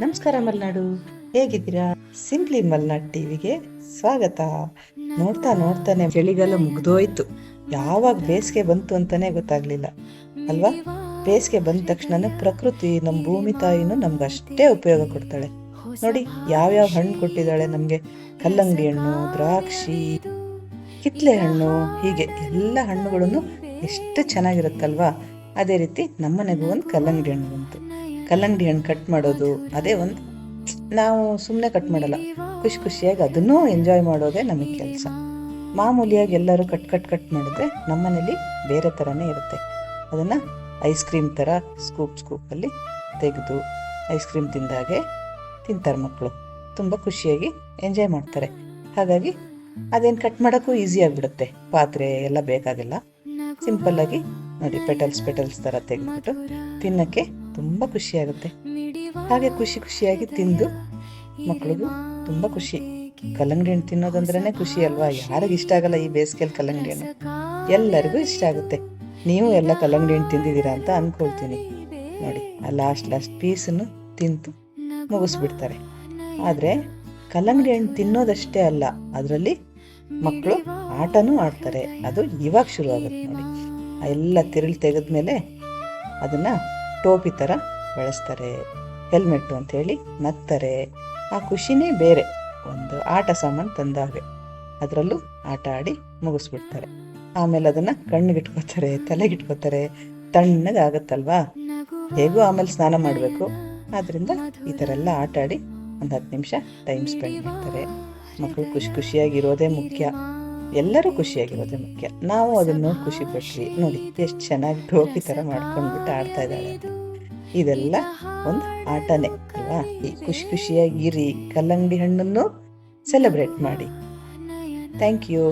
ನಮಸ್ಕಾರ ಮಲ್ನಾಡು, ಹೇಗಿದ್ದೀರಾ? ಸಿಂಪ್ಲಿ ಮಲ್ನಾಡ್ ಟಿವಿಗೆ ಸ್ವಾಗತ. ನೋಡ್ತಾ ನೋಡ್ತಾನೆ ಚಳಿಗಾಲ ಮುಗ್ದೋಯ್ತು. ಯಾವಾಗ ಬೇಸಿಗೆ ಬಂತು ಅಂತಾನೆ ಗೊತ್ತಾಗ್ಲಿಲ್ಲ ಅಲ್ವಾ? ಬೇಸಿಗೆ ಬಂದ ತಕ್ಷಣ ಪ್ರಕೃತಿ, ನಮ್ಮ ಭೂಮಿ ತಾಯಿನೂ ನಮ್ಗೆ ಅಷ್ಟೇ ಉಪಯೋಗ ಕೊಡ್ತಾಳೆ. ನೋಡಿ ಯಾವ್ಯಾವ ಹಣ್ಣು ಕೊಟ್ಟಿದ್ದಾಳೆ ನಮ್ಗೆ. ಕಲ್ಲಂಗಡಿ ಹಣ್ಣು, ದ್ರಾಕ್ಷಿ, ಕಿತ್ಲೆ ಹಣ್ಣು, ಹೀಗೆ ಎಲ್ಲ ಹಣ್ಣುಗಳನ್ನು ಎಷ್ಟು ಚೆನ್ನಾಗಿರುತ್ತಲ್ವಾ? ಅದೇ ರೀತಿ ನಮ್ಮನೆಗೂ ಒಂದು ಕಲ್ಲಂಗಡಿ ಹಣ್ಣು ಬಂತು. ಕಲ್ಲಂಗಡಿ ಹಣ್ಣು ಕಟ್ ಮಾಡೋದು ಅದೇ ಒಂದು, ನಾವು ಸುಮ್ಮನೆ ಕಟ್ ಮಾಡಲ್ಲ, ಖುಷಿ ಖುಷಿಯಾಗಿ ಅದನ್ನೂ ಎಂಜಾಯ್ ಮಾಡೋದೇ ನಮಗೆ ಕೆಲಸ. ಮಾಮೂಲಿಯಾಗಿ ಎಲ್ಲರೂ ಕಟ್ ಮಾಡಿದ್ರೆ ನಮ್ಮನೇಲಿ ಬೇರೆ ಥರನೇ ಇರುತ್ತೆ. ಅದನ್ನು ಐಸ್ ಕ್ರೀಮ್ ಥರ ಸ್ಕೂಪಲ್ಲಿ ತೆಗೆದು ಐಸ್ ಕ್ರೀಮ್ ತಿಂದಾಗೆ ತಿಂತಾರೆ ಮಕ್ಕಳು. ತುಂಬ ಖುಷಿಯಾಗಿ ಎಂಜಾಯ್ ಮಾಡ್ತಾರೆ. ಹಾಗಾಗಿ ಅದೇನು ಕಟ್ ಮಾಡೋಕ್ಕೂ ಈಸಿ ಆಗಿಬಿಡುತ್ತೆ. ಪಾತ್ರೆ ಎಲ್ಲ ಬೇಕಾಗಿಲ್ಲ. ಸಿಂಪಲ್ಲಾಗಿ ನೋಡಿ ಪೆಟಲ್ಸ್ ಥರ ತೆಗೆದ್ಬಿಟ್ಟು ತಿನ್ನೋಕ್ಕೆ ತುಂಬ ಖುಷಿಯಾಗುತ್ತೆ. ಹಾಗೆ ಖುಷಿಯಾಗಿ ತಿಂದು ಮಕ್ಕಳಿಗೂ ತುಂಬ ಖುಷಿ. ಕಲ್ಲಂಗಡಿ ಹಣ್ಣು ತಿನ್ನೋದಂದ್ರೇ ಖುಷಿ ಅಲ್ವಾ? ಯಾರಿಗೆ ಇಷ್ಟ ಆಗಲ್ಲ ಈ ಬೇಸಿಗೆಯಲ್ಲಿ ಕಲ್ಲಂಗಡಿ ಹಣ್ಣು? ಎಲ್ಲರಿಗೂ ಇಷ್ಟ ಆಗುತ್ತೆ. ನೀವು ಎಲ್ಲ ಕಲ್ಲಂಗಡಿ ಹಣ್ಣು ತಿಂದಿದ್ದೀರಾ ಅಂತ ಅಂದ್ಕೊಳ್ತೀನಿ. ನೋಡಿ ಆ ಲಾಸ್ಟ್ ಪೀಸನ್ನು ತಿಂದು ಮುಗಿಸ್ಬಿಡ್ತಾರೆ. ಆದರೆ ಕಲ್ಲಂಗಡಿ ಹಣ್ಣು ತಿನ್ನೋದಷ್ಟೇ ಅಲ್ಲ, ಅದರಲ್ಲಿ ಮಕ್ಕಳು ಆಟನೂ ಆಡ್ತಾರೆ. ಅದು ಇವಾಗ ಶುರು ಆಗುತ್ತೆ ನೋಡಿ. ಎಲ್ಲ ತಿರುಳು ತೆಗೆದ್ಮೇಲೆ ಅದನ್ನು ಟೋಪಿ ಥರ ಬಳಸ್ತಾರೆ, ಹೆಲ್ಮೆಟ್ಟು ಅಂಥೇಳಿ ನಗ್ತಾರೆ. ಆ ಖುಷಿನೇ ಬೇರೆ. ಒಂದು ಆಟ ಸಾಮಾನು ತಂದಾಗೆ ಅದರಲ್ಲೂ ಆಟ ಆಡಿ ಮುಗಿಸ್ಬಿಡ್ತಾರೆ. ಆಮೇಲೆ ಅದನ್ನು ಕಣ್ಣಿಗಿಟ್ಕೋತಾರೆ, ತಲೆಗಿಟ್ಕೋತಾರೆ. ತಣ್ಣಗಾಗತ್ತಲ್ವಾ? ಹೇಗೂ ಆಮೇಲೆ ಸ್ನಾನ ಮಾಡಬೇಕು. ಆದ್ದರಿಂದ ಈ ಥರ ಎಲ್ಲ ಆಟ ಆಡಿ ಒಂದು 10 ನಿಮಿಷ ಟೈಮ್ ಸ್ಪೆಂಡ್ ಮಾಡ್ತಾರೆ. ಮಕ್ಕಳು ಖುಷಿಯಾಗಿರೋದೇ ಮುಖ್ಯ. ಎಲ್ಲರೂ ಖುಷಿಯಾಗಿರೋದೇ ಮುಖ್ಯ. ನಾವು ಅದನ್ನು ನೋಡಿ ಖುಷಿ ಪಟ್ವಿ. ನೋಡಿ ಎಷ್ಟು ಚೆನ್ನಾಗಿ ಟೋಪಿ ಥರ ಮಾಡ್ಕೊಂಡ್ಬಿಟ್ಟು ಆಡ್ತಾ ಇದ್ದಾಳೆ. ಇದೆಲ್ಲ ಒಂದು ಆಟನೇ ಅಲ್ವಾ? ಈ ಖುಷಿಯಾಗಿ ಇರಿ, ಕಲ್ಲಂಗಡಿ ಹಣ್ಣನ್ನು ಸೆಲೆಬ್ರೇಟ್ ಮಾಡಿ. Thank you.